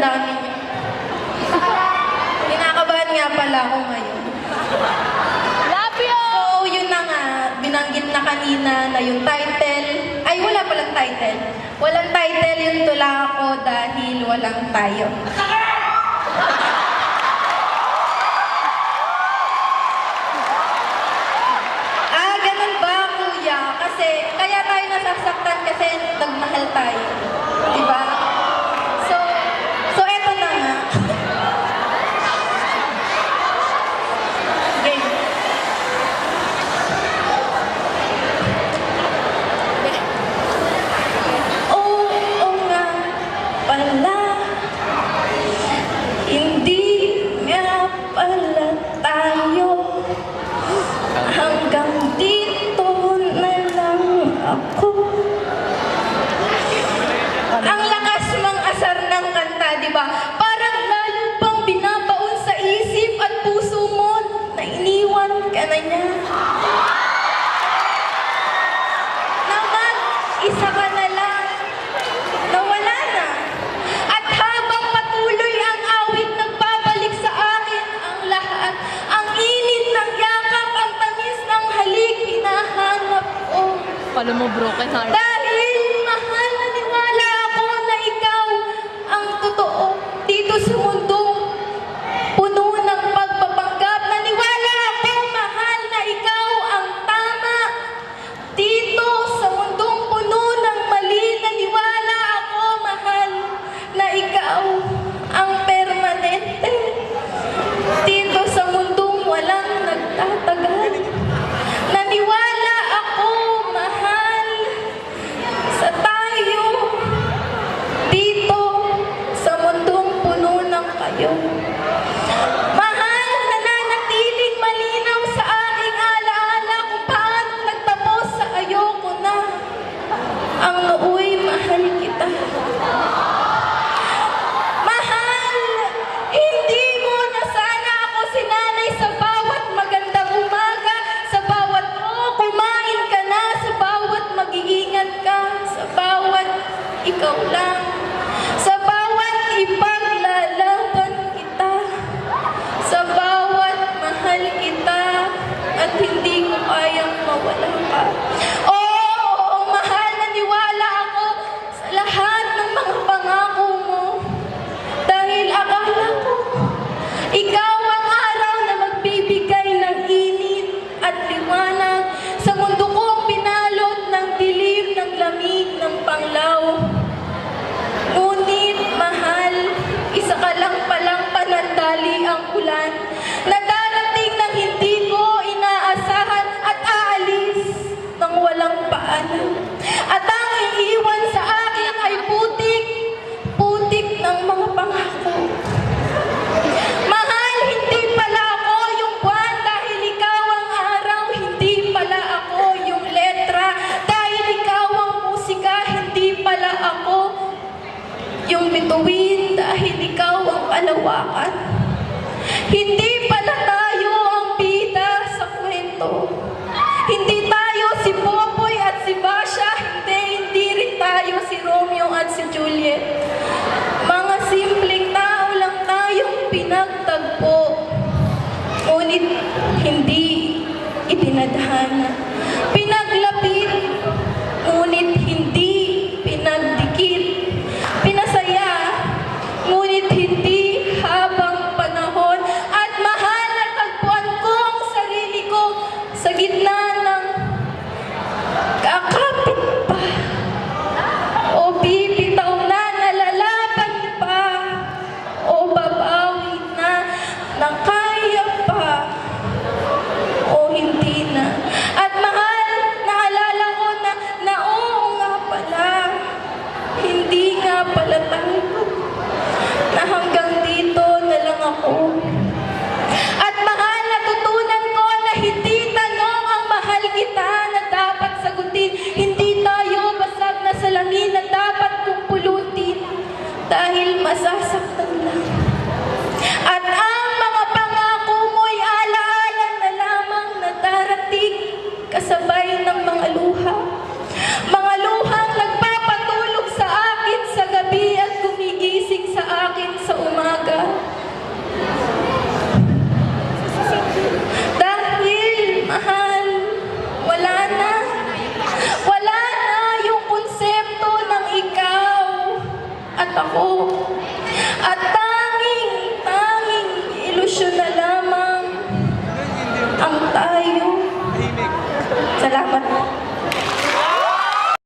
dami niyo. Kinakabahan nga pala ako ngayon. Love you! So, yun na nga, binanggit na kanina na yung title, ay wala palang title. Walang title yung tula ko dahil walang tayo. Ganun ba, kuya? Kasi, kaya tayo nasasaktan kasi nagmahal tayo. Diba? So eto na nga. Game. Oo nga pala, hindi nga pala tayo. Hanggang dito na lang ako. Ang lakas mang asar ng kanta, di ba? Parang lalo pang binabaon sa isip at puso mo na iniwan ka na niya. Naman, isa ka na lang. Nawala na. At habang patuloy ang awit, nagbabalik sa akin ang lahat. Ang init ng yakap, ang tamis ng halik, hinahanap ko. Palo mo broken heart. Dahil mahal, naniwala ako na ikaw ang totoo dito sa mundong puno ng pagpapanggap. Naniwala ako, mahal, na ikaw ang tama dito sa mundong puno ng mali. Naniwala ako, mahal, na ikaw ang permanente dito sa mundong walang nagtatagal. Naniwala ako, mahal, sa tayo dito sa mundong puno ng kayo. Mahal, nananatiling malinaw sa aking alaala kung paano nagtapos sa ayoko na. Ang nooy, mahal kita. Mahal, hindi mo na sana ako sinanay sa bawat magandang umaga, sa bawat kumain ka na, sa bawat mag-iingat ka, sa bawat ikaw lang, sa bawat ipaglalaban kita, sa bawat mahal kita at hindi ko kayang mawala ka. Oo, mahal, naniwala ako sa lahat ng mga pangako mo. Dahil akala ko, ikaw ang araw na magbibigay ng init at liwanag sa mundo kong pinalot ng dilim, ng lamig, ng panglaw. Ngunit, mahal, isa ka lang palang panandali ang ulan na darating ng hindi ko inaasahan at aalis ng walang paalam. At ang iiwan sa akin ay putik ng mga pangako. Mahal, hindi pala ako yung buwan dahil ikaw ang araw, hindi pala ako yung letra dahil ikaw ang musika, hindi pala ako yung bituin dahil ikaw ang kalawakan. Hindi pala tayo ang bida sa kwento. Hindi tayo si Popoy at si Basha, hindi rin tayo si Romeo at si Juliet. Mga simpleng tao lang tayong pinagtagpo, ngunit hindi itinadhana. Pinaglapit, ngunit hindi pinagdikit. Pinasaya, ngunit hindi habang panahon. At mahal, natagpuan ko ang sarili ko sa gitna ng kakapit pa o bibitaw na, nalalaban pa o babawi na, nang kaya pa o hindi na. At mahal, naalala ko na oo nga pala, hindi nga pala tayo, na hanggang dito na lang ako. At mahal, natutunan ko na hindi tanong ang mahal kita na dapat sagutin. Hindi tayo basag na salangin na dapat kong pulutin dahil masasaktan lang. At ang mga pangako mo'y alaala na lamang na darating kasabay ng mga luha. Mga luhang nagpapatulog sa akin sa gabi at gumigising sa akin solusyon na lamang ang tayo. Salamat.